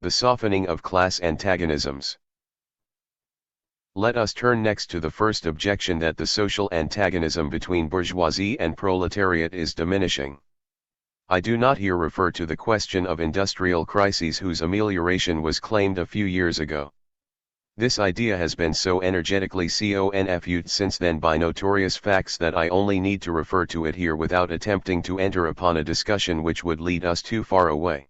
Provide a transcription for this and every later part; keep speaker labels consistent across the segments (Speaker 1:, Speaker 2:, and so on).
Speaker 1: the softening of class antagonisms. Let us turn next to the first objection, that the social antagonism between bourgeoisie and proletariat is diminishing. I do not here refer to the question of industrial crises whose amelioration was claimed a few years ago. This idea has been so energetically confused since then by notorious facts that I only need to refer to it here without attempting to enter upon a discussion which would lead us too far away.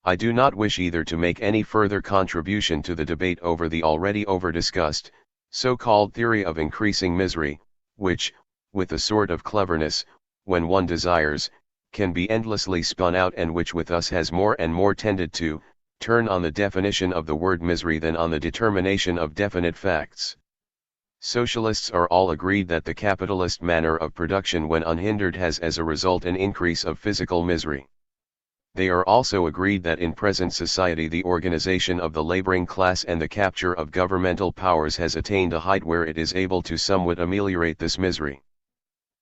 Speaker 1: I do not wish either to make any further contribution to the debate over the already over-discussed, so-called theory of increasing misery, which, with a sort of cleverness, when one desires, can be endlessly spun out, and which with us has more and more tended to turn on the definition of the word misery than on the determination of definite facts. Socialists are all agreed that the capitalist manner of production when unhindered has as a result an increase of physical misery. They are also agreed that in present society the organization of the laboring class and the capture of governmental powers has attained a height where it is able to somewhat ameliorate this misery.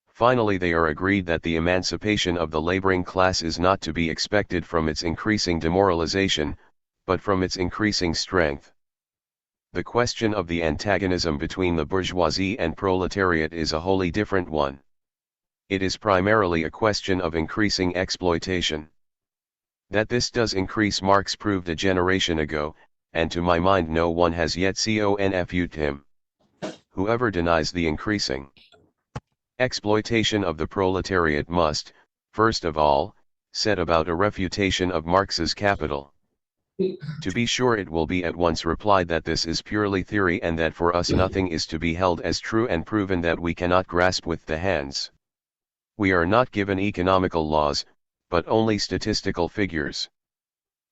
Speaker 1: Finally, they are agreed that the emancipation of the laboring class is not to be expected from its increasing demoralization, but from its increasing strength. The question of the antagonism between the bourgeoisie and proletariat is a wholly different one. It is primarily a question of increasing exploitation. That this does increase Marx proved a generation ago, and to my mind no one has yet confused him. Whoever denies the increasing exploitation of the proletariat must, first of all, set about a refutation of Marx's Capital. To be sure, it will be at once replied that this is purely theory, and that for us nothing is to be held as true and proven that we cannot grasp with the hands. We are not given economical laws, but only statistical figures.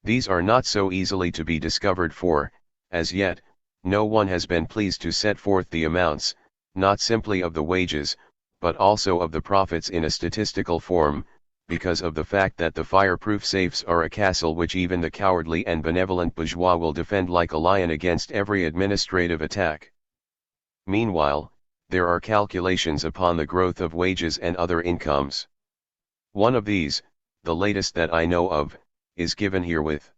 Speaker 1: These are not so easily to be discovered, for, as yet, no one has been pleased to set forth the amounts, not simply of the wages, but also of the profits in a statistical form, because of the fact that the fireproof safes are a castle which even the cowardly and benevolent bourgeois will defend like a lion against every administrative attack. Meanwhile, there are calculations upon the growth of wages and other incomes. One of these, the latest that I know of, is given herewith.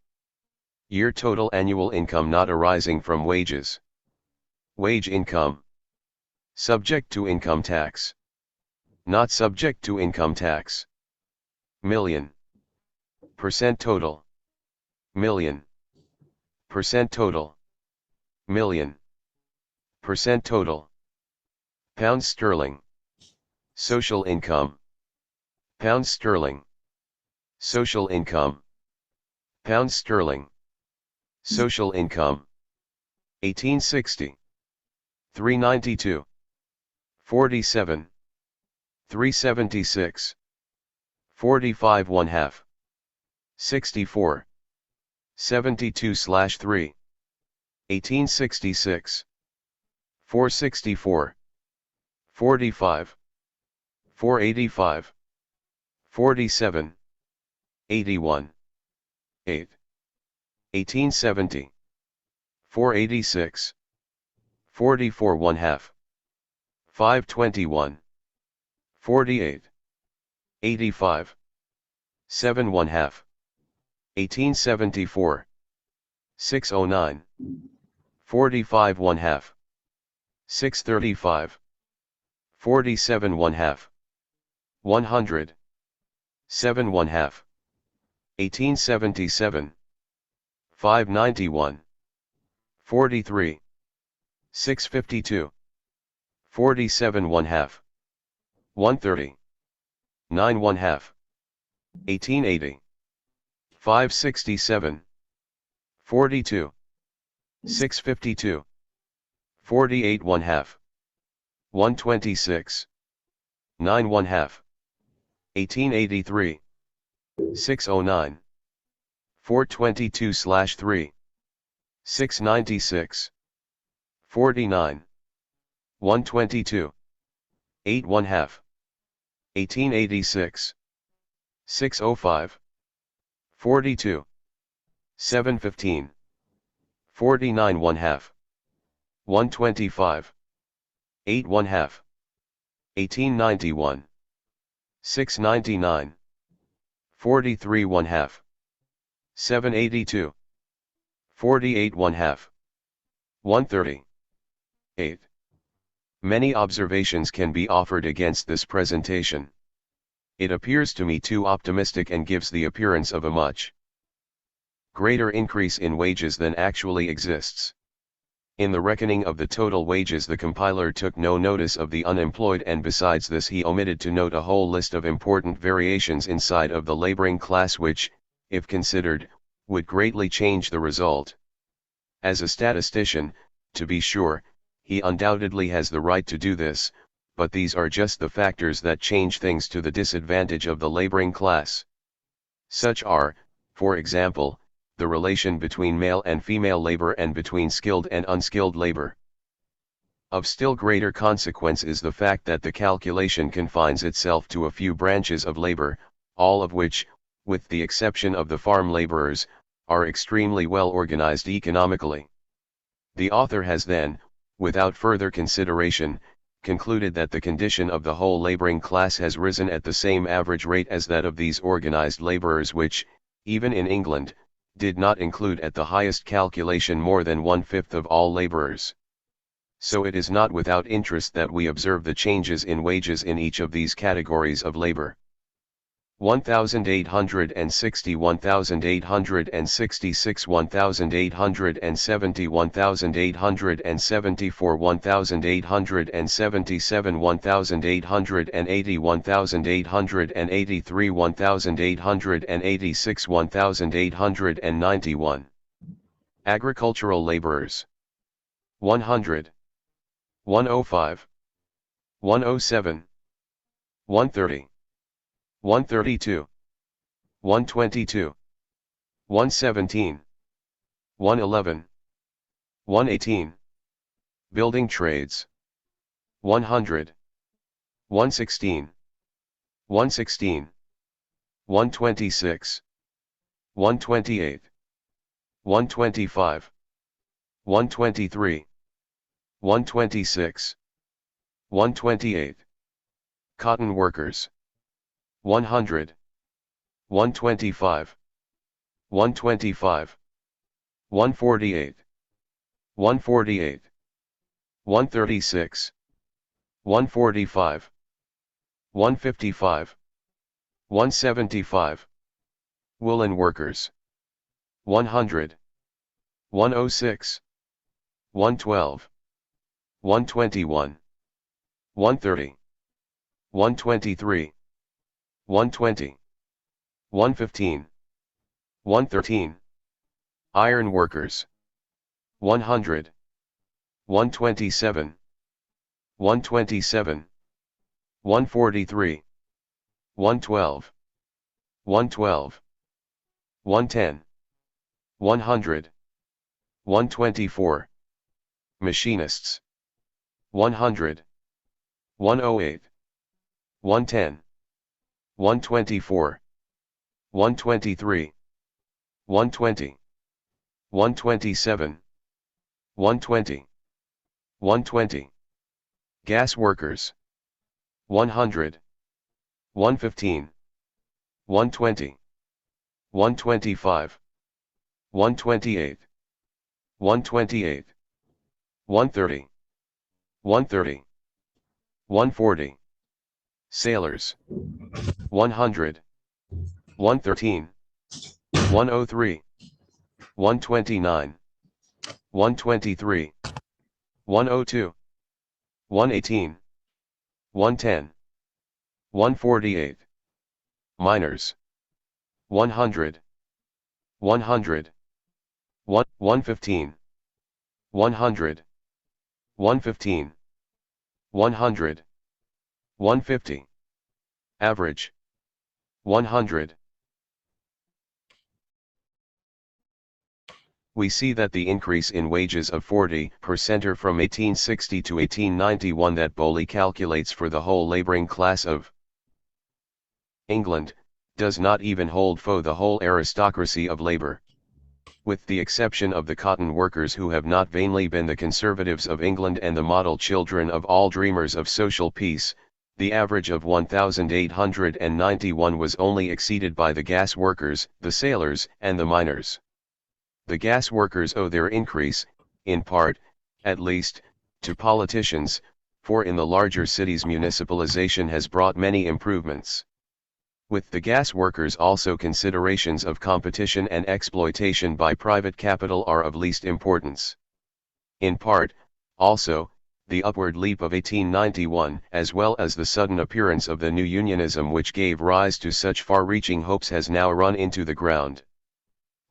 Speaker 1: Year total annual income not arising from wages. Wage income. Subject to income tax. Not subject to income tax. Million. Percent total. Million. Percent total. Million. Percent total. Pounds sterling. Social income. Pounds sterling. Social income. Pounds sterling. Social income. 1860. 392. 47. 376. 45 1/2. 64. 72/3. 1866. 464. 45. 485. 47. 81. 8. 1870. 486. 44 1/2. 521. 48. 85. 7 1/2. 1874. 609. 45 1/2. 635. 47 1/2. 100. 7 1/2. 1877. 591. 43. 652. 47 1/2. 130. 9 1/2. 1880. 567. 42. 652. 48 1/2. 126. 9 1/2. 1883. 609. 422/3. 696. 49. 122. 8 1/2. 1886. 605. 42. 715. 49 1/2. 125. 8 1/2. 1891. 699. 43 1/2. 782. 48 1/2. 130. 8. Many observations can be offered against this presentation. It appears to me too optimistic and gives the appearance of a much greater increase in wages than actually exists. In the reckoning of the total wages, the compiler took no notice of the unemployed, and besides this he omitted to note a whole list of important variations inside of the laboring class which, if considered, would greatly change the result. As a statistician, to be sure, he undoubtedly has the right to do this, but these are just the factors that change things to the disadvantage of the laboring class. Such are, for example, the relation between male and female labor and between skilled and unskilled labor. Of still greater consequence is the fact that the calculation confines itself to a few branches of labor, all of which, with the exception of the farm laborers, are extremely well organized economically. The author has then, without further consideration, concluded that the condition of the whole laboring class has risen at the same average rate as that of these organized laborers, which, even in England, did not include at the highest calculation more than 1/5 of all laborers. So it is not without interest that we observe the changes in wages in each of these categories of labor. 1860, 1866, 1870, 1874, 1877, 1880, 1883, 1886, 1891. Agricultural laborers. 100. 105. 107. 130. 132. 122. 117. 111. 118. Building trades. 100. 116. 116. 126. 128. 125. 123. 126. 128. Cotton workers. 100. 125. 125. 148. 148. 136. 145. 155. 175. Woolen workers. 100. 106. 112. 121. 130. 123. 120. 115. 113. Iron workers. 100. 127. 127. 143. 112. 112. 110. 100. 124. Machinists. 100. 108. 110. 124. 123. 120. 127. 120. 120. Gas workers. 100. 115. 120. 125. 128. 128. 130. 130. 140. Sailors. 100. 113. 103. 129. 123. 102. 118. 110. 148. Miners. 100. 100. 115. 100. 115. 100. 150. Average. 100. We see that the increase in wages of 40% from 1860 to 1891 that Bowley calculates for the whole laboring class of England, does not even hold for the whole aristocracy of labor. With the exception of the cotton workers, who have not vainly been the conservatives of England and the model children of all dreamers of social peace, the average of 1891 was only exceeded by the gas workers, the sailors, and the miners. The gas workers owe their increase, in part, at least, to politicians, for in the larger cities municipalization has brought many improvements. With the gas workers also considerations of competition and exploitation by private capital are of least importance. In part, also, the upward leap of 1891 as well as the sudden appearance of the new unionism which gave rise to such far-reaching hopes has now run into the ground.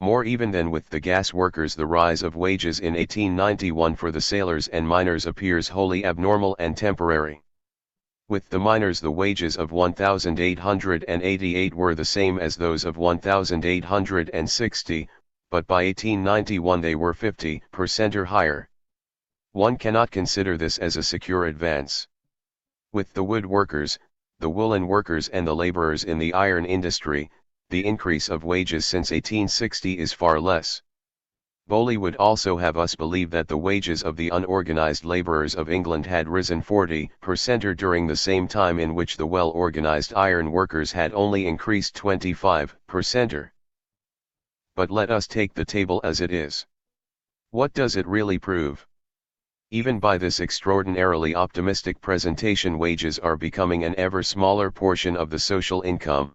Speaker 1: More even than with the gas workers, the rise of wages in 1891 for the sailors and miners appears wholly abnormal and temporary. With the miners the wages of 1,888 were the same as those of 1,860, but by 1891 they were 50% or higher. One cannot consider this as a secure advance. With the wood workers, the woolen workers and the laborers in the iron industry, the increase of wages since 1860 is far less. Bowley would also have us believe that the wages of the unorganized laborers of England had risen 40% during the same time in which the well-organized iron workers had only increased 25%. But let us take the table as it is. What does it really prove? Even by this extraordinarily optimistic presentation, wages are becoming an ever smaller portion of the social income.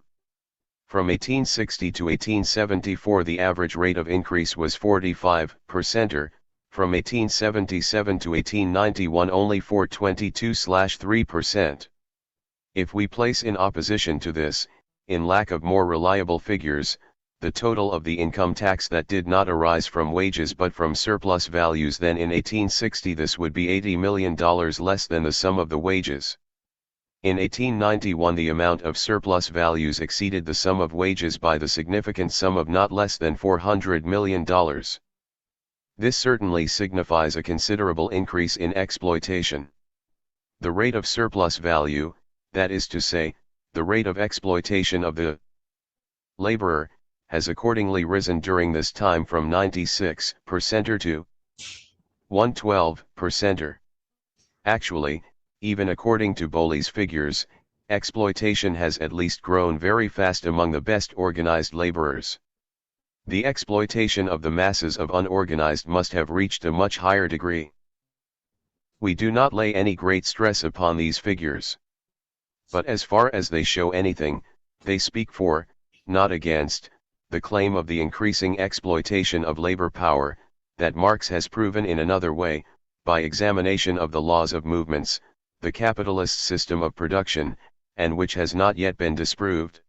Speaker 1: From 1860 to 1874 the average rate of increase was 45%, from 1877 to 1891 only 422/3%. If we place in opposition to this, in lack of more reliable figures, the total of the income tax that did not arise from wages but from surplus values, then in 1860 this would be $80 million less than the sum of the wages. In 1891 the amount of surplus values exceeded the sum of wages by the significant sum of not less than $400 million. This certainly signifies a considerable increase in exploitation. The rate of surplus value, that is to say, the rate of exploitation of the laborer, has accordingly risen during this time from 96% to 112%. Actually, even according to Bowley's figures, exploitation has at least grown very fast among the best organized laborers. The exploitation of the masses of unorganized must have reached a much higher degree. We do not lay any great stress upon these figures. But as far as they show anything, they speak for, not against, the claim of the increasing exploitation of labor power, that Marx has proven in another way, by examination of the laws of movements, the capitalist system of production, and which has not yet been disproved.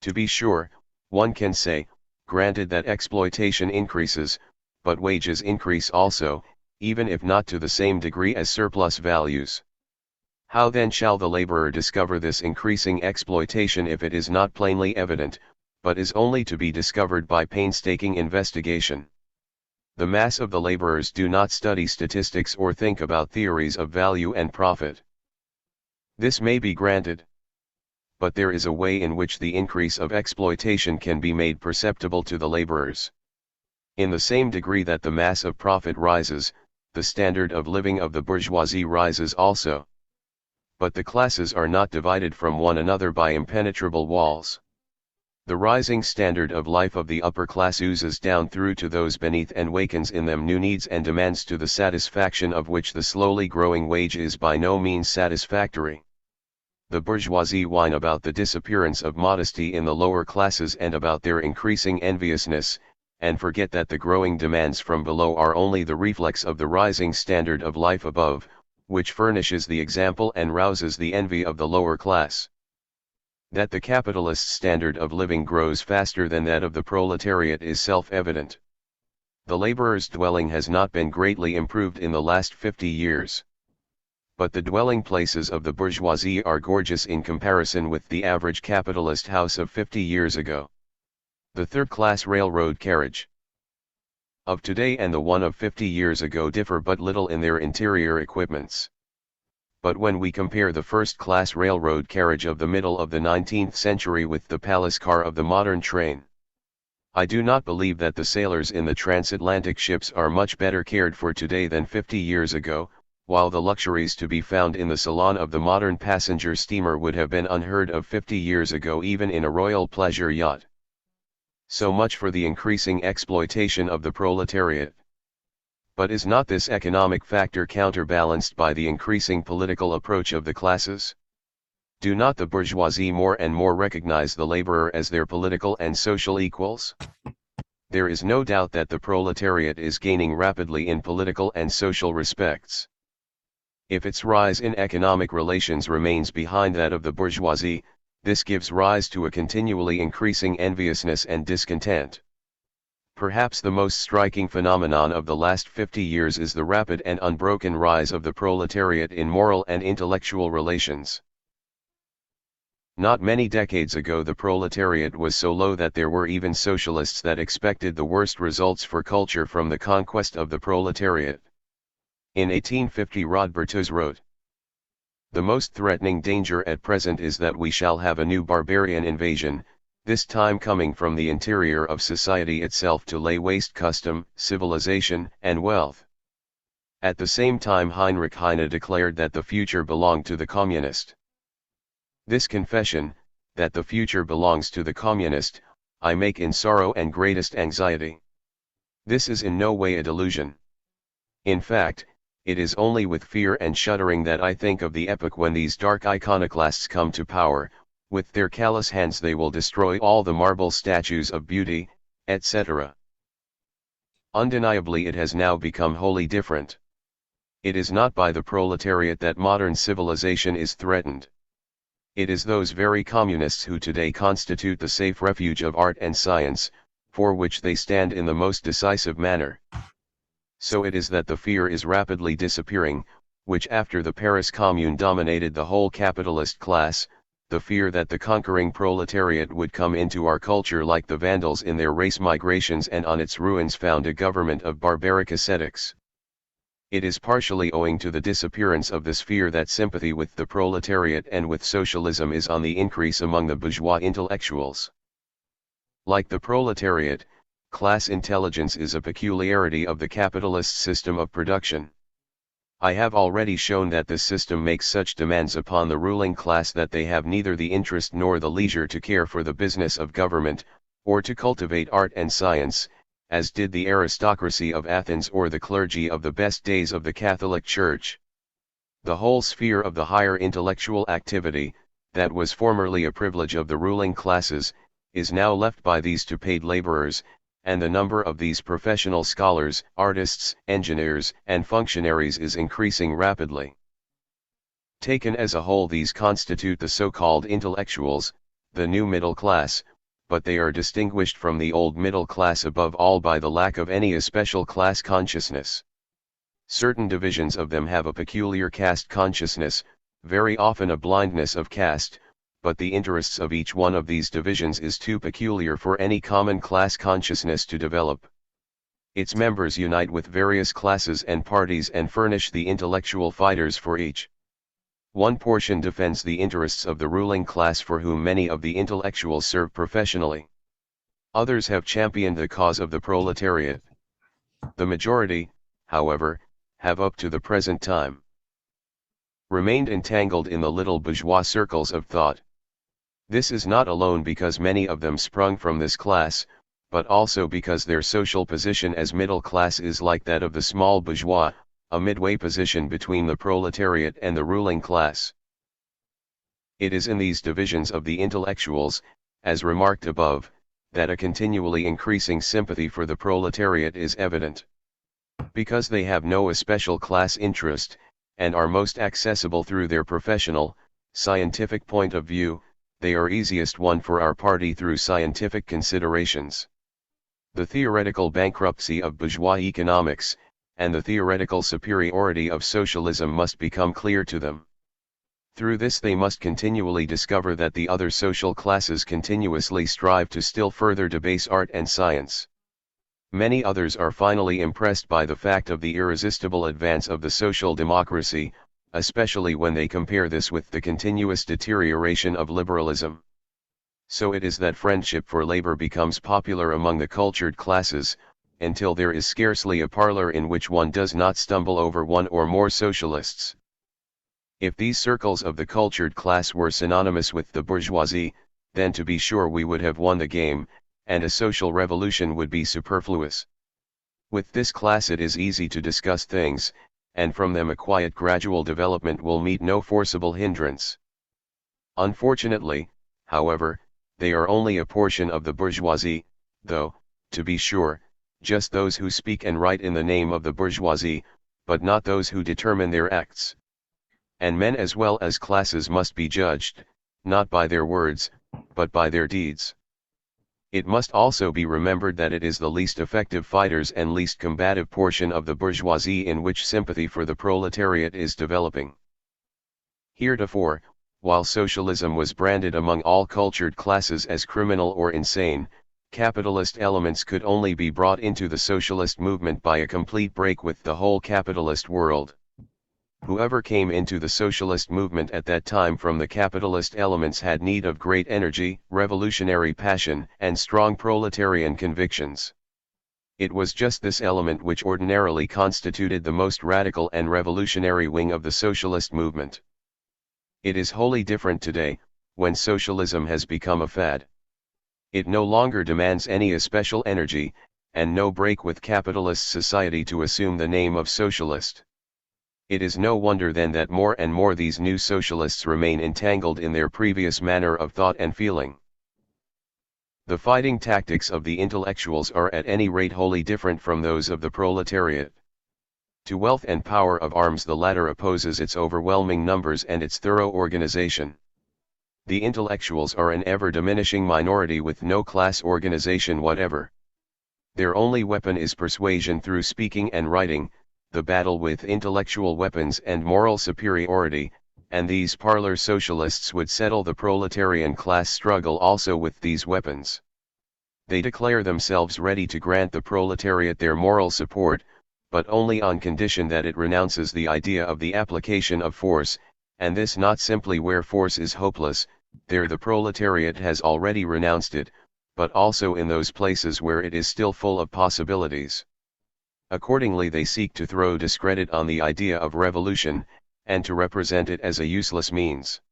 Speaker 1: To be sure, one can say, granted that exploitation increases, but wages increase also, even if not to the same degree as surplus values. How then shall the laborer discover this increasing exploitation if it is not plainly evident, but is only to be discovered by painstaking investigation? The mass of the laborers do not study statistics or think about theories of value and profit. This may be granted. But there is a way in which the increase of exploitation can be made perceptible to the laborers. In the same degree that the mass of profit rises, the standard of living of the bourgeoisie rises also. But the classes are not divided from one another by impenetrable walls. The rising standard of life of the upper class oozes down through to those beneath and wakens in them new needs and demands to the satisfaction of which the slowly growing wage is by no means satisfactory. The bourgeoisie whine about the disappearance of modesty in the lower classes and about their increasing enviousness, and forget that the growing demands from below are only the reflex of the rising standard of life above, which furnishes the example and rouses the envy of the lower class. That the capitalist standard of living grows faster than that of the proletariat is self-evident. The laborer's dwelling has not been greatly improved in the last 50 years. But the dwelling places of the bourgeoisie are gorgeous in comparison with the average capitalist house of 50 years ago. The third-class railroad carriage of today and the one of 50 years ago differ but little in their interior equipments. But when we compare the first-class railroad carriage of the middle of the 19th century with the palace car of the modern train, I do not believe that the sailors in the transatlantic ships are much better cared for today than 50 years ago, while the luxuries to be found in the salon of the modern passenger steamer would have been unheard of 50 years ago even in a royal pleasure yacht. So much for the increasing exploitation of the proletariat. But is not this economic factor counterbalanced by the increasing political approach of the classes? Do not the bourgeoisie more and more recognize the laborer as their political and social equals? There is no doubt that the proletariat is gaining rapidly in political and social respects. If its rise in economic relations remains behind that of the bourgeoisie, this gives rise to a continually increasing enviousness and discontent. Perhaps the most striking phenomenon of the last 50 years is the rapid and unbroken rise of the proletariat in moral and intellectual relations. Not many decades ago the proletariat was so low that there were even socialists that expected the worst results for culture from the conquest of the proletariat. In 1850 Rodbertus wrote, "The most threatening danger at present is that we shall have a new barbarian invasion, this time coming from the interior of society itself to lay waste custom, civilization, and wealth." At the same time Heinrich Heine declared that the future belonged to the communist. This confession, that the future belongs to the communist, I make in sorrow and greatest anxiety. This is in no way a delusion. In fact, it is only with fear and shuddering that I think of the epoch when these dark iconoclasts come to power. With their callous hands they will destroy all the marble statues of beauty, etc. Undeniably it has now become wholly different. It is not by the proletariat that modern civilization is threatened. It is those very communists who today constitute the safe refuge of art and science, for which they stand in the most decisive manner. So it is that the fear is rapidly disappearing, which after the Paris Commune dominated the whole capitalist class, the fear that the conquering proletariat would come into our culture like the Vandals in their race migrations and on its ruins found a government of barbaric ascetics. It is partially owing to the disappearance of this fear that sympathy with the proletariat and with socialism is on the increase among the bourgeois intellectuals. Like the proletariat, class intelligence is a peculiarity of the capitalist system of production. I have already shown that this system makes such demands upon the ruling class that they have neither the interest nor the leisure to care for the business of government, or to cultivate art and science, as did the aristocracy of Athens or the clergy of the best days of the Catholic Church. The whole sphere of the higher intellectual activity, that was formerly a privilege of the ruling classes, is now left by these to paid laborers, and the number of these professional scholars, artists, engineers, and functionaries is increasing rapidly. Taken as a whole these constitute the so-called intellectuals, the new middle class, but they are distinguished from the old middle class above all by the lack of any especial class consciousness. Certain divisions of them have a peculiar caste consciousness, very often a blindness of caste, but the interests of each one of these divisions is too peculiar for any common class consciousness to develop. Its members unite with various classes and parties and furnish the intellectual fighters for each. One portion defends the interests of the ruling class for whom many of the intellectuals serve professionally. Others have championed the cause of the proletariat. The majority, however, have up to the present time remained entangled in the little bourgeois circles of thought. This is not alone because many of them sprung from this class, but also because their social position as middle class is like that of the small bourgeois, a midway position between the proletariat and the ruling class. It is in these divisions of the intellectuals, as remarked above, that a continually increasing sympathy for the proletariat is evident. Because they have no especial class interest, and are most accessible through their professional, scientific point of view, they are easiest won for our party through scientific considerations. The theoretical bankruptcy of bourgeois economics, and the theoretical superiority of socialism must become clear to them. Through this they must continually discover that the other social classes continuously strive to still further debase art and science. Many others are finally impressed by the fact of the irresistible advance of the social democracy, especially when they compare this with the continuous deterioration of liberalism. So it is that friendship for labor becomes popular among the cultured classes, until there is scarcely a parlor in which one does not stumble over one or more socialists. If these circles of the cultured class were synonymous with the bourgeoisie, then to be sure we would have won the game, and a social revolution would be superfluous. With this class it is easy to discuss things, and from them a quiet gradual development will meet no forcible hindrance. Unfortunately, however, they are only a portion of the bourgeoisie, though, to be sure, just those who speak and write in the name of the bourgeoisie, but not those who determine their acts. And men as well as classes must be judged, not by their words, but by their deeds. It must also be remembered that it is the least effective fighters and least combative portion of the bourgeoisie in which sympathy for the proletariat is developing. Heretofore, while socialism was branded among all cultured classes as criminal or insane, capitalist elements could only be brought into the socialist movement by a complete break with the whole capitalist world. Whoever came into the socialist movement at that time from the capitalist elements had need of great energy, revolutionary passion, and strong proletarian convictions. It was just this element which ordinarily constituted the most radical and revolutionary wing of the socialist movement. It is wholly different today, when socialism has become a fad. It no longer demands any especial energy, and no break with capitalist society to assume the name of socialist. It is no wonder then that more and more these new socialists remain entangled in their previous manner of thought and feeling. The fighting tactics of the intellectuals are at any rate wholly different from those of the proletariat. To wealth and power of arms the latter opposes its overwhelming numbers and its thorough organization. The intellectuals are an ever-diminishing minority with no class organization whatever. Their only weapon is persuasion through speaking and writing, the battle with intellectual weapons and moral superiority, and these parlor socialists would settle the proletarian class struggle also with these weapons. They declare themselves ready to grant the proletariat their moral support, but only on condition that it renounces the idea of the application of force, and this not simply where force is hopeless, there the proletariat has already renounced it, but also in those places where it is still full of possibilities. Accordingly they seek to throw discredit on the idea of revolution, and to represent it as a useless means.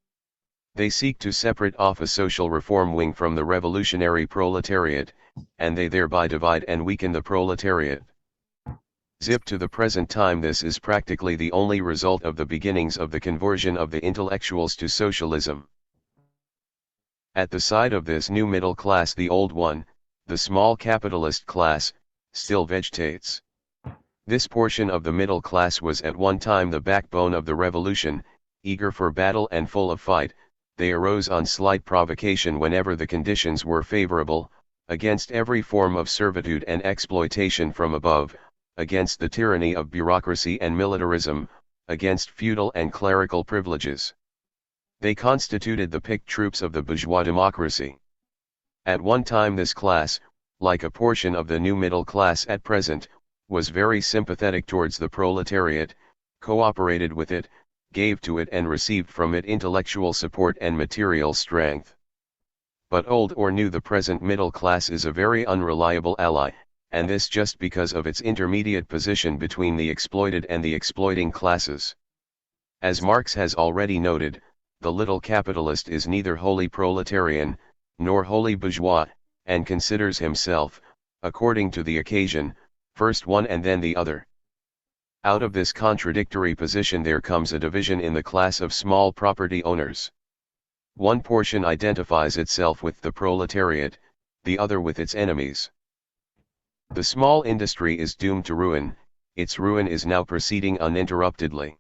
Speaker 1: They seek to separate off a social reform wing from the revolutionary proletariat, and they thereby divide and weaken the proletariat. Zip to the present time this is practically the only result of the beginnings of the conversion of the intellectuals to socialism. At the side of this new middle class the old one, the small capitalist class, still vegetates. This portion of the middle class was at one time the backbone of the revolution, eager for battle and full of fight. They arose on slight provocation whenever the conditions were favorable, against every form of servitude and exploitation from above, against the tyranny of bureaucracy and militarism, against feudal and clerical privileges. They constituted the picked troops of the bourgeois democracy. At one time this class, like a portion of the new middle class at present, was very sympathetic towards the proletariat, cooperated with it, gave to it and received from it intellectual support and material strength. But old or new the present middle class is a very unreliable ally, and this just because of its intermediate position between the exploited and the exploiting classes. As Marx has already noted, the little capitalist is neither wholly proletarian, nor wholly bourgeois, and considers himself, according to the occasion, first one and then the other. Out of this contradictory position there comes a division in the class of small property owners. One portion identifies itself with the proletariat, the other with its enemies. The small industry is doomed to ruin, its ruin is now proceeding uninterruptedly.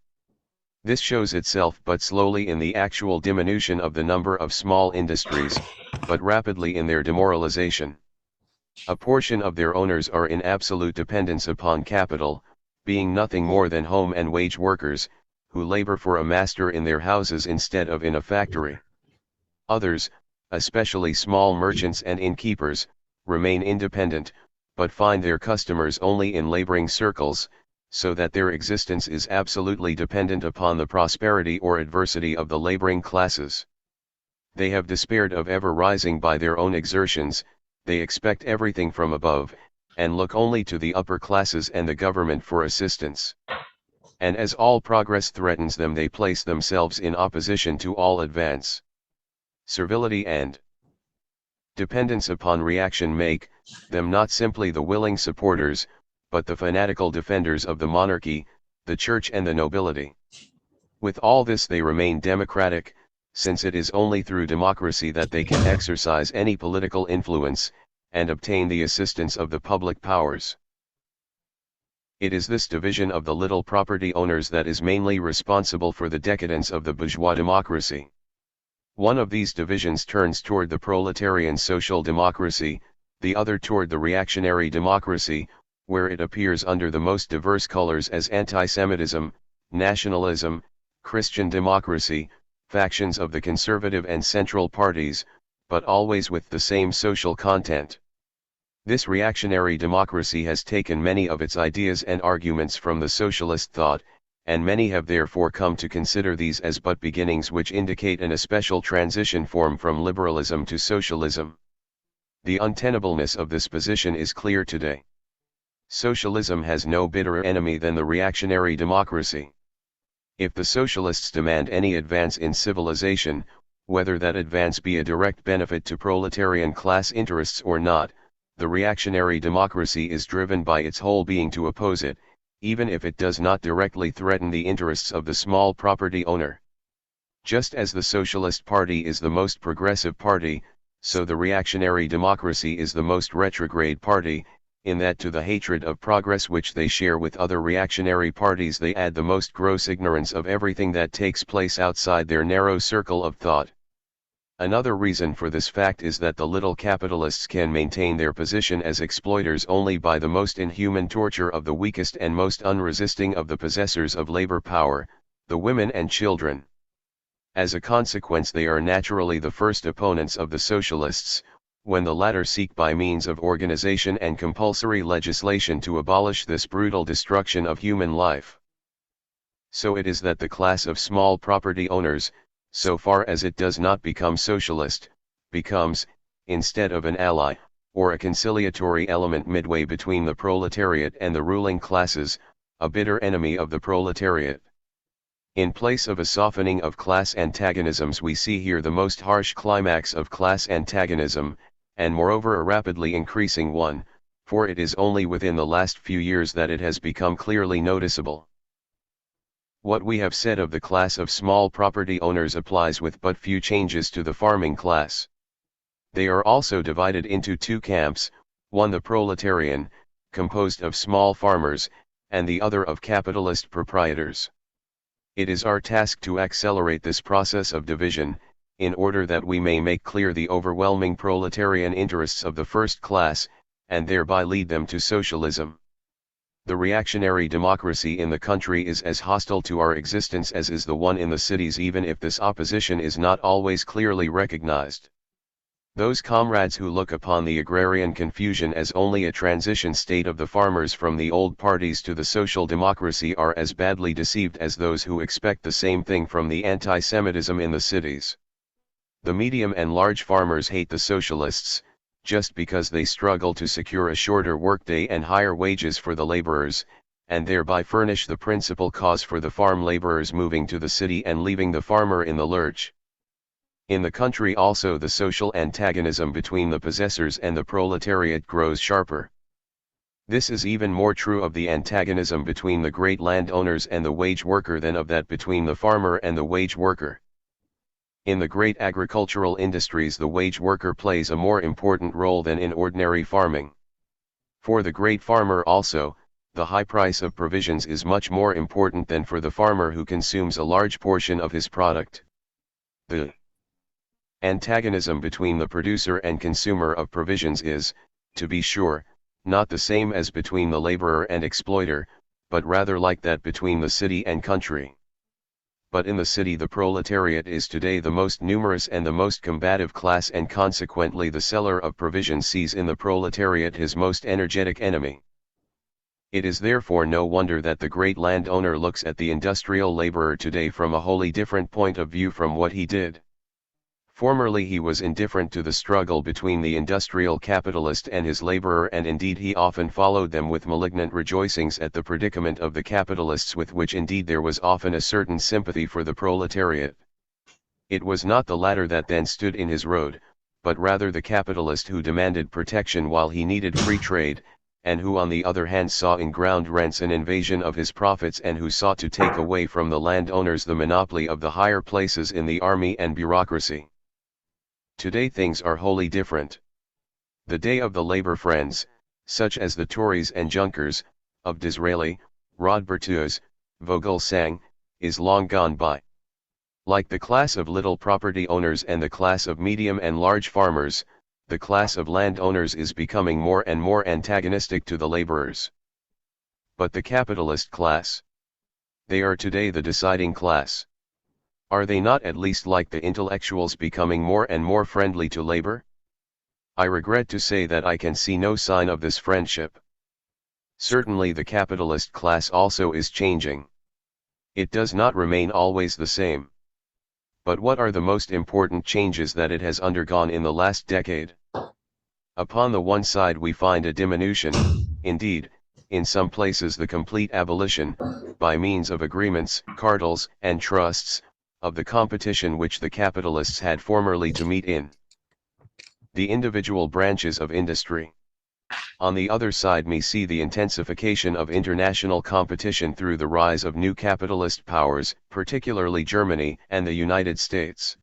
Speaker 1: This shows itself but slowly in the actual diminution of the number of small industries, but rapidly in their demoralization. A portion of their owners are in absolute dependence upon capital, being nothing more than home and wage workers, who labor for a master in their houses instead of in a factory. Others, especially small merchants and innkeepers, remain independent, but find their customers only in laboring circles, so that their existence is absolutely dependent upon the prosperity or adversity of the laboring classes. They have despaired of ever rising by their own exertions, they expect everything from above, and look only to the upper classes and the government for assistance. And as all progress threatens them they place themselves in opposition to all advance. Servility and dependence upon reaction make them not simply the willing supporters, but the fanatical defenders of the monarchy, the church and the nobility. With all this they remain democratic, since it is only through democracy that they can exercise any political influence, and obtain the assistance of the public powers. It is this division of the little property owners that is mainly responsible for the decadence of the bourgeois democracy. One of these divisions turns toward the proletarian social democracy, the other toward the reactionary democracy, where it appears under the most diverse colors as anti-Semitism, nationalism, Christian democracy, factions of the conservative and central parties, but always with the same social content. This reactionary democracy has taken many of its ideas and arguments from the socialist thought, and many have therefore come to consider these as but beginnings which indicate an especial transition form from liberalism to socialism. The untenableness of this position is clear today. Socialism has no bitterer enemy than the reactionary democracy. If the socialists demand any advance in civilization, whether that advance be a direct benefit to proletarian class interests or not, the reactionary democracy is driven by its whole being to oppose it, even if it does not directly threaten the interests of the small property owner. Just as the Socialist Party is the most progressive party, so the reactionary democracy is the most retrograde party, in that to the hatred of progress which they share with other reactionary parties they add the most gross ignorance of everything that takes place outside their narrow circle of thought. Another reason for this fact is that the little capitalists can maintain their position as exploiters only by the most inhuman torture of the weakest and most unresisting of the possessors of labor power, the women and children. As a consequence they are naturally the first opponents of the socialists, when the latter seek by means of organization and compulsory legislation to abolish this brutal destruction of human life. So it is that the class of small property owners, so far as it does not become socialist, becomes, instead of an ally, or a conciliatory element midway between the proletariat and the ruling classes, a bitter enemy of the proletariat. In place of a softening of class antagonisms we see here the most harsh climax of class antagonism, and moreover a rapidly increasing one, for it is only within the last few years that it has become clearly noticeable. What we have said of the class of small property owners applies with but few changes to the farming class. They are also divided into two camps, one the proletarian, composed of small farmers, and the other of capitalist proprietors. It is our task to accelerate this process of division, in order that we may make clear the overwhelming proletarian interests of the first class, and thereby lead them to socialism. The reactionary democracy in the country is as hostile to our existence as is the one in the cities, even if this opposition is not always clearly recognized. Those comrades who look upon the agrarian confusion as only a transition state of the farmers from the old parties to the social democracy are as badly deceived as those who expect the same thing from the anti-Semitism in the cities. The medium and large farmers hate the socialists, just because they struggle to secure a shorter workday and higher wages for the laborers, and thereby furnish the principal cause for the farm laborers moving to the city and leaving the farmer in the lurch. In the country also the social antagonism between the possessors and the proletariat grows sharper. This is even more true of the antagonism between the great landowners and the wage worker than of that between the farmer and the wage worker. In the great agricultural industries the wage worker plays a more important role than in ordinary farming. For the great farmer also, the high price of provisions is much more important than for the farmer who consumes a large portion of his product. The antagonism between the producer and consumer of provisions is, to be sure, not the same as between the laborer and exploiter, but rather like that between the city and country. But in the city the proletariat is today the most numerous and the most combative class, and consequently the seller of provisions sees in the proletariat his most energetic enemy. It is therefore no wonder that the great landowner looks at the industrial laborer today from a wholly different point of view from what he did. Formerly he was indifferent to the struggle between the industrial capitalist and his laborer, and indeed he often followed them with malignant rejoicings at the predicament of the capitalists, with which indeed there was often a certain sympathy for the proletariat. It was not the latter that then stood in his road, but rather the capitalist who demanded protection while he needed free trade, and who on the other hand saw in ground rents an invasion of his profits and who sought to take away from the landowners the monopoly of the higher places in the army and bureaucracy. Today things are wholly different. The day of the labor friends, such as the Tories and Junkers, of Disraeli, Rodbertus, Vogelsang, is long gone by. Like the class of little property owners and the class of medium and large farmers, the class of landowners is becoming more and more antagonistic to the laborers. But the capitalist class? They are today the deciding class. Are they not at least like the intellectuals becoming more and more friendly to labor? I regret to say that I can see no sign of this friendship. Certainly the capitalist class also is changing. It does not remain always the same. But what are the most important changes that it has undergone in the last decade? Upon the one side we find a diminution, indeed, in some places the complete abolition, by means of agreements, cartels, and trusts, of the competition which the capitalists had formerly to meet in the individual branches of industry. On the other side we see the intensification of international competition through the rise of new capitalist powers, particularly Germany and the United States.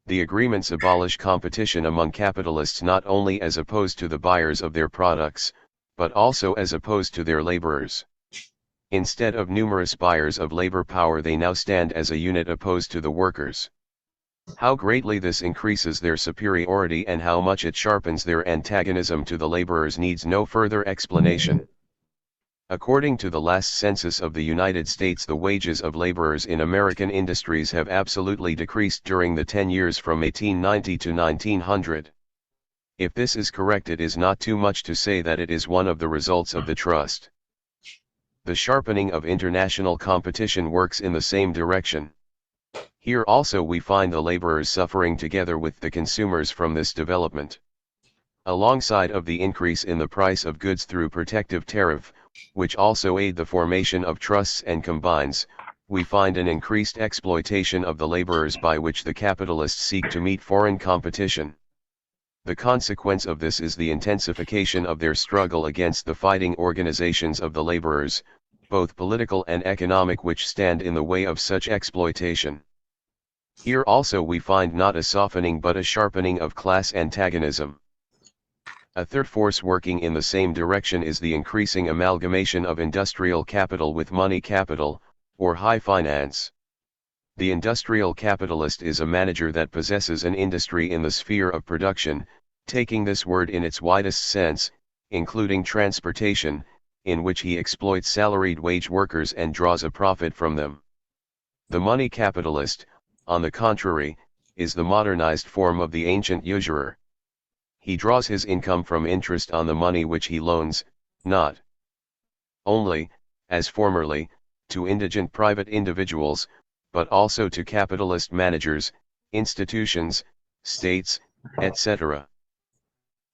Speaker 1: The agreements abolish competition among capitalists not only as opposed to the buyers of their products, but also as opposed to their laborers. Instead of numerous buyers of labor power they now stand as a unit opposed to the workers. How greatly this increases their superiority and how much it sharpens their antagonism to the laborers needs no further explanation. According to the last census of the United States, the wages of laborers in American industries have absolutely decreased during the 10 years from 1890 to 1900. If this is correct, it is not too much to say that it is one of the results of the trust. The sharpening of international competition works in the same direction. Here also we find the laborers suffering together with the consumers from this development. Alongside of the increase in the price of goods through protective tariff, which also aid the formation of trusts and combines, we find an increased exploitation of the laborers by which the capitalists seek to meet foreign competition. The consequence of this is the intensification of their struggle against the fighting organizations of the laborers, both political and economic, which stand in the way of such exploitation. Here also we find not a softening but a sharpening of class antagonism. A third force working in the same direction is the increasing amalgamation of industrial capital with money capital, or high finance. The industrial capitalist is a manager that possesses an industry in the sphere of production, taking this word in its widest sense, including transportation, in which he exploits salaried wage workers and draws a profit from them. The money capitalist, on the contrary, is the modernized form of the ancient usurer. He draws his income from interest on the money which he loans, not only, as formerly, to indigent private individuals, but also to capitalist managers, institutions, states, etc.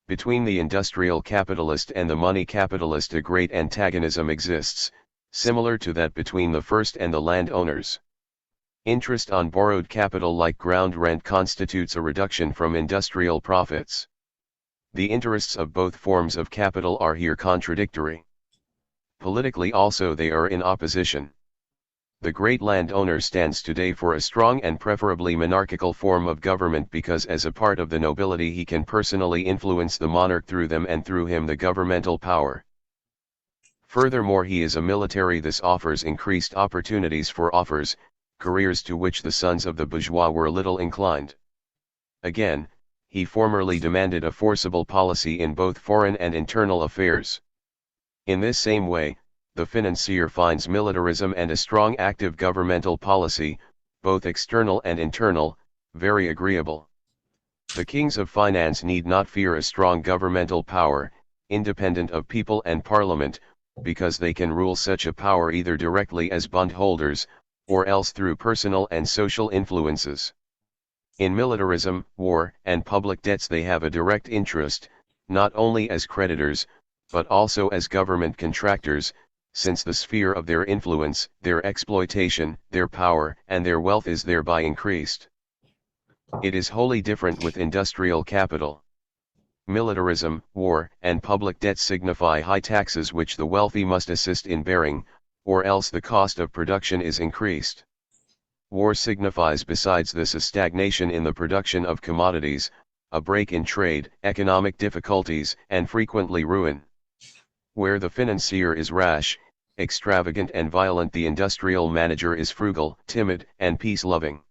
Speaker 1: Between the industrial capitalist and the money capitalist a great antagonism exists, similar to that between the first and the landowners. Interest on borrowed capital like ground rent constitutes a reduction from industrial profits. The interests of both forms of capital are here contradictory. Politically also they are in opposition. The great landowner stands today for a strong and preferably monarchical form of government because as a part of the nobility he can personally influence the monarch through them and through him the governmental power. Furthermore, he is a military. This offers increased opportunities for careers to which the sons of the bourgeois were little inclined. Again, he formerly demanded a forcible policy in both foreign and internal affairs. In this same way, the financier finds militarism and a strong active governmental policy, both external and internal, very agreeable. The kings of finance need not fear a strong governmental power, independent of people and parliament, because they can rule such a power either directly as bondholders, or else through personal and social influences. In militarism, war, and public debts they have a direct interest, not only as creditors, but also as government contractors, since the sphere of their influence, their exploitation, their power, and their wealth is thereby increased. It is wholly different with industrial capital. Militarism, war, and public debt signify high taxes which the wealthy must assist in bearing, or else the cost of production is increased. War signifies besides this a stagnation in the production of commodities, a break in trade, economic difficulties, and frequently ruin. Where the financier is rash, extravagant and violent, the industrial manager is frugal, timid, and peace-loving.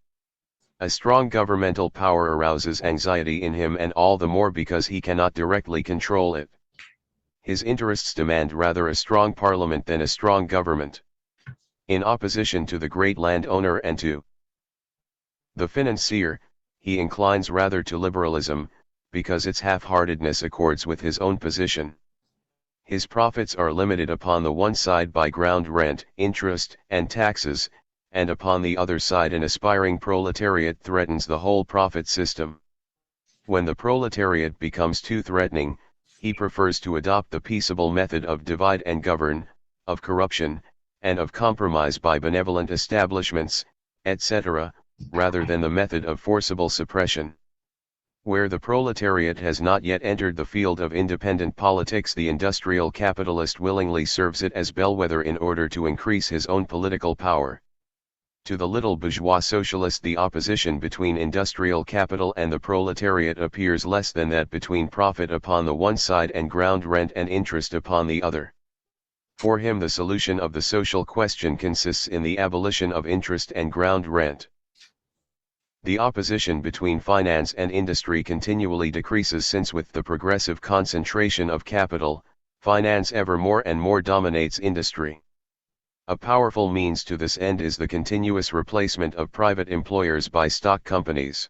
Speaker 1: A strong governmental power arouses anxiety in him, and all the more because he cannot directly control it. His interests demand rather a strong parliament than a strong government. In opposition to the great landowner and to the financier, he inclines rather to liberalism, because its half-heartedness accords with his own position. His profits are limited upon the one side by ground rent, interest, and taxes, and upon the other side an aspiring proletariat threatens the whole profit system. When the proletariat becomes too threatening, he prefers to adopt the peaceable method of divide and govern, of corruption, and of compromise by benevolent establishments, etc., rather than the method of forcible suppression. Where the proletariat has not yet entered the field of independent politics, the industrial capitalist willingly serves it as bellwether in order to increase his own political power. To the little bourgeois socialist, the opposition between industrial capital and the proletariat appears less than that between profit upon the one side and ground rent and interest upon the other. For him the solution of the social question consists in the abolition of interest and ground rent. The opposition between finance and industry continually decreases, since with the progressive concentration of capital, finance ever more and more dominates industry. A powerful means to this end is the continuous replacement of private employers by stock companies.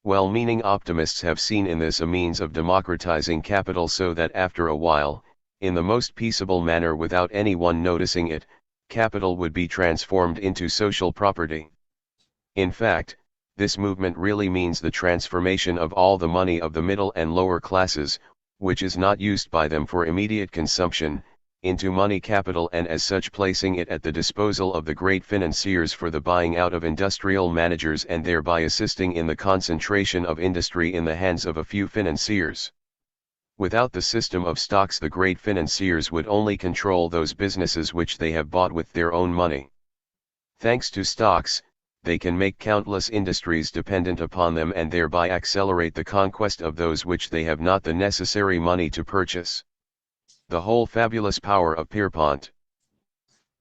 Speaker 1: Well-meaning optimists have seen in this a means of democratizing capital, so that after a while, in the most peaceable manner without anyone noticing it, capital would be transformed into social property. In fact, this movement really means the transformation of all the money of the middle and lower classes, which is not used by them for immediate consumption, into money capital, and as such placing it at the disposal of the great financiers for the buying out of industrial managers, and thereby assisting in the concentration of industry in the hands of a few financiers. Without the system of stocks, the great financiers would only control those businesses which they have bought with their own money. Thanks to stocks, they can make countless industries dependent upon them, and thereby accelerate the conquest of those which they have not the necessary money to purchase. The whole fabulous power of Pierpont,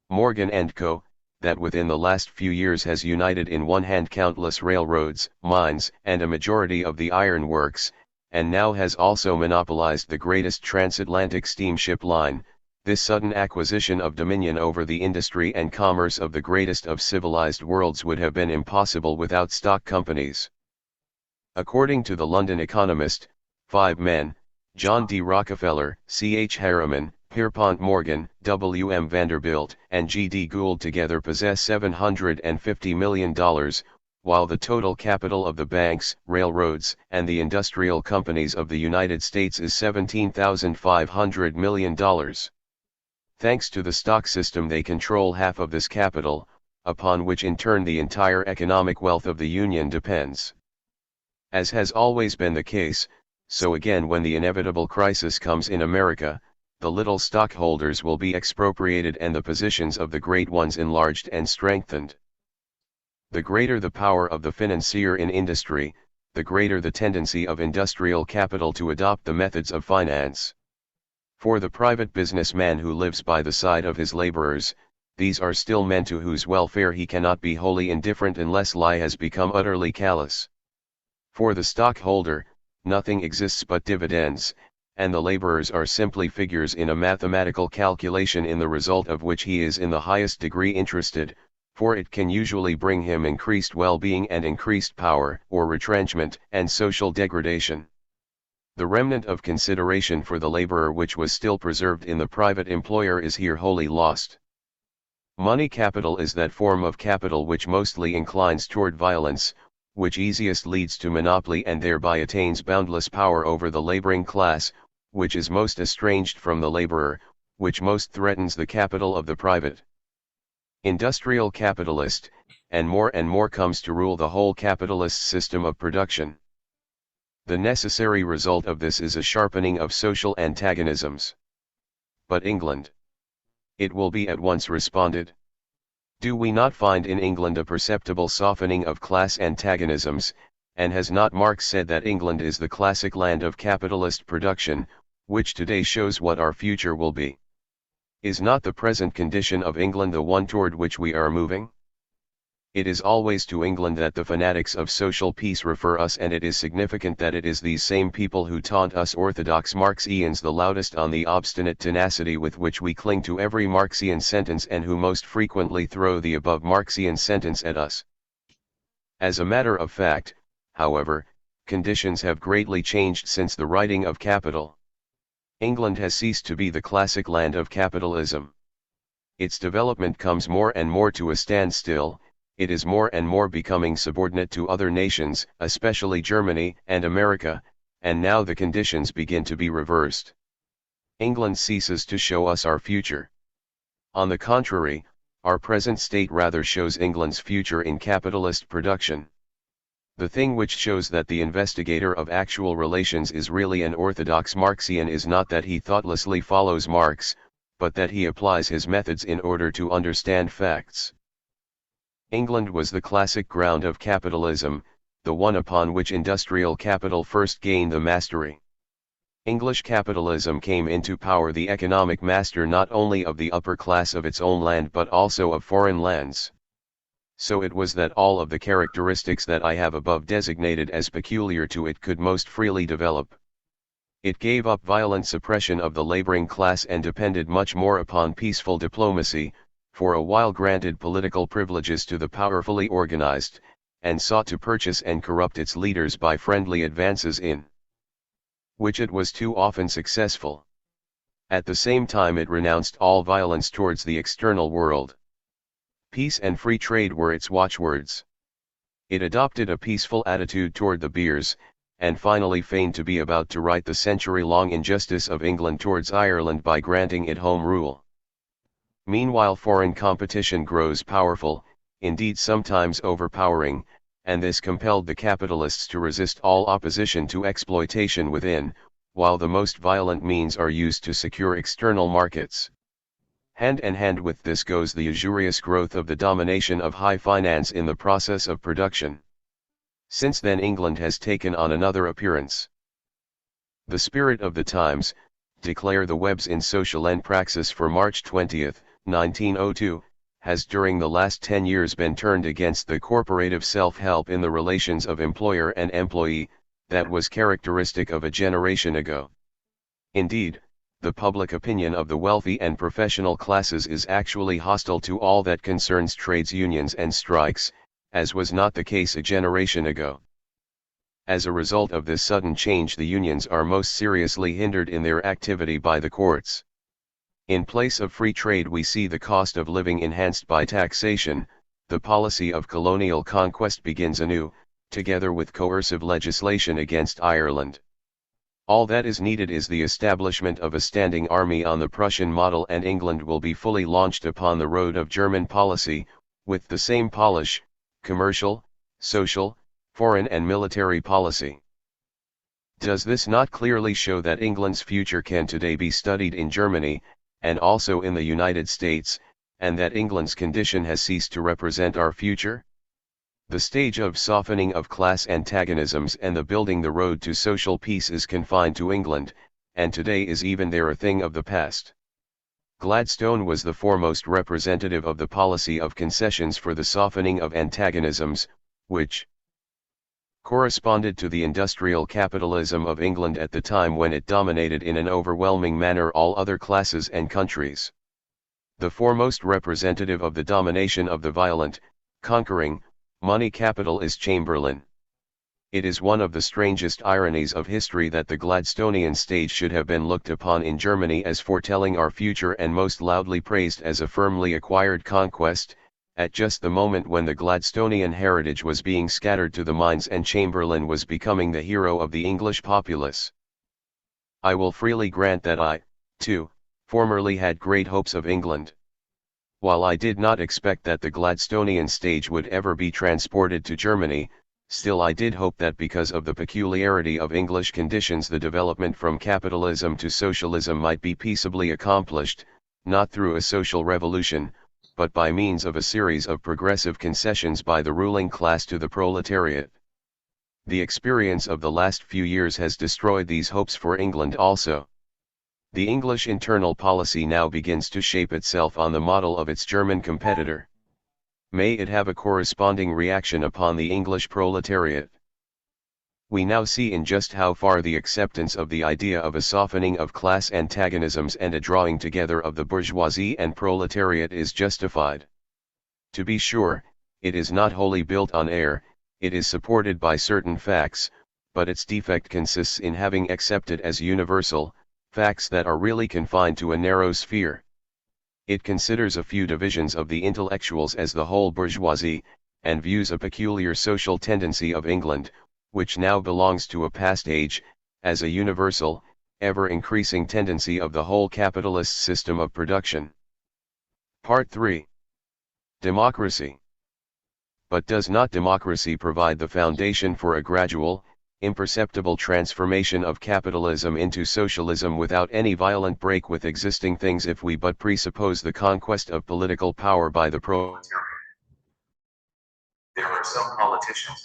Speaker 1: Morgan & Co., that within the last few years has united in one hand countless railroads, mines, and a majority of the iron works, and now has also monopolized the greatest transatlantic steamship line, this sudden acquisition of dominion over the industry and commerce of the greatest of civilized worlds would have been impossible without stock companies. According to the London Economist, 5 men, John D. Rockefeller, C. H. Harriman, Pierpont Morgan, W. M. Vanderbilt, and G. D. Gould together possess $750 million, while the total capital of the banks, railroads, and the industrial companies of the United States is $17,500 million. Thanks to the stock system, they control half of this capital, upon which in turn the entire economic wealth of the Union depends. As has always been the case, so again when the inevitable crisis comes in America, the little stockholders will be expropriated and the positions of the great ones enlarged and strengthened. The greater the power of the financier in industry, the greater the tendency of industrial capital to adopt the methods of finance. For the private businessman who lives by the side of his laborers, these are still men to whose welfare he cannot be wholly indifferent unless lie has become utterly callous. For the stockholder, nothing exists but dividends, and the laborers are simply figures in a mathematical calculation in the result of which he is in the highest degree interested, for it can usually bring him increased well-being and increased power, or retrenchment and social degradation. The remnant of consideration for the laborer which was still preserved in the private employer is here wholly lost. Money capital is that form of capital which mostly inclines toward violence, which easiest leads to monopoly and thereby attains boundless power over the laboring class, which is most estranged from the laborer, which most threatens the capital of the private industrial capitalist, and more comes to rule the whole capitalist system of production. The necessary result of this is a sharpening of social antagonisms. But England? It will be at once responded. Do we not find in England a perceptible softening of class antagonisms, and has not Marx said that England is the classic land of capitalist production, which today shows what our future will be? Is not the present condition of England the one toward which we are moving? It is always to England that the fanatics of social peace refer us, and it is significant that it is these same people who taunt us orthodox Marxians the loudest on the obstinate tenacity with which we cling to every Marxian sentence, and who most frequently throw the above Marxian sentence at us. As a matter of fact, however, conditions have greatly changed since the writing of Capital. England has ceased to be the classic land of capitalism. Its development comes more and more to a standstill. It is more and more becoming subordinate to other nations, especially Germany and America, and now the conditions begin to be reversed. England ceases to show us our future. On the contrary, our present state rather shows England's future in capitalist production. The thing which shows that the investigator of actual relations is really an orthodox Marxian is not that he thoughtlessly follows Marx, but that he applies his methods in order to understand facts. England was the classic ground of capitalism, the one upon which industrial capital first gained the mastery. English capitalism came into power the economic master not only of the upper class of its own land but also of foreign lands. So it was that all of the characteristics that I have above designated as peculiar to it could most freely develop. It gave up violent suppression of the laboring class and depended much more upon peaceful diplomacy, for a while granted political privileges to the powerfully organized, and sought to purchase and corrupt its leaders by friendly advances in which it was too often successful. At the same time it renounced all violence towards the external world. Peace and free trade were its watchwords. It adopted a peaceful attitude toward the Beers, and finally feigned to be about to right the century-long injustice of England towards Ireland by granting it home rule. Meanwhile foreign competition grows powerful, indeed sometimes overpowering, and this compelled the capitalists to resist all opposition to exploitation within, while the most violent means are used to secure external markets. Hand in hand with this goes the usurious growth of the domination of high finance in the process of production. Since then England has taken on another appearance. The spirit of the times, declare the Webs in Social and Praxis for March 20, 1902, has during the last 10 years been turned against the corporative self-help in the relations of employer and employee, that was characteristic of a generation ago. Indeed, the public opinion of the wealthy and professional classes is actually hostile to all that concerns trades unions and strikes, as was not the case a generation ago. As a result of this sudden change, the unions are most seriously hindered in their activity by the courts. In place of free trade we see the cost of living enhanced by taxation. The policy of colonial conquest begins anew, together with coercive legislation against Ireland. All that is needed is the establishment of a standing army on the Prussian model, and England will be fully launched upon the road of German policy, with the same polish, commercial, social, foreign and military policy. Does this not clearly show that England's future can today be studied in Germany, and also in the United States, and that England's condition has ceased to represent our future? The stage of softening of class antagonisms and the building the road to social peace is confined to England, and today is even there a thing of the past. Gladstone was the foremost representative of the policy of concessions for the softening of antagonisms, which corresponded to the industrial capitalism of England at the time when it dominated in an overwhelming manner all other classes and countries. The foremost representative of the domination of the violent, conquering, money capital is Chamberlain. It is one of the strangest ironies of history that the Gladstonian stage should have been looked upon in Germany as foretelling our future and most loudly praised as a firmly acquired conquest, at just the moment when the Gladstonian heritage was being scattered to the minds and Chamberlain was becoming the hero of the English populace. I will freely grant that I, too, formerly had great hopes of England. While I did not expect that the Gladstonian stage would ever be transported to Germany, still I did hope that because of the peculiarity of English conditions the development from capitalism to socialism might be peaceably accomplished, not through a social revolution, but by means of a series of progressive concessions by the ruling class to the proletariat. The experience of the last few years has destroyed these hopes for England also. The English internal policy now begins to shape itself on the model of its German competitor. May it have a corresponding reaction upon the English proletariat. We now see in just how far the acceptance of the idea of a softening of class antagonisms and a drawing together of the bourgeoisie and proletariat is justified. To be sure, it is not wholly built on air, it is supported by certain facts, but its defect consists in having accepted as universal, facts that are really confined to a narrow sphere. It considers a few divisions of the intellectuals as the whole bourgeoisie, and views a peculiar social tendency of England, which now belongs to a past age, as a universal, ever-increasing tendency of the whole capitalist system of production. Part 3. Democracy. But does not democracy provide the foundation for a gradual, imperceptible transformation of capitalism into socialism without any violent break with existing things if we but presuppose the conquest of political power by the proletariat? There are some politicians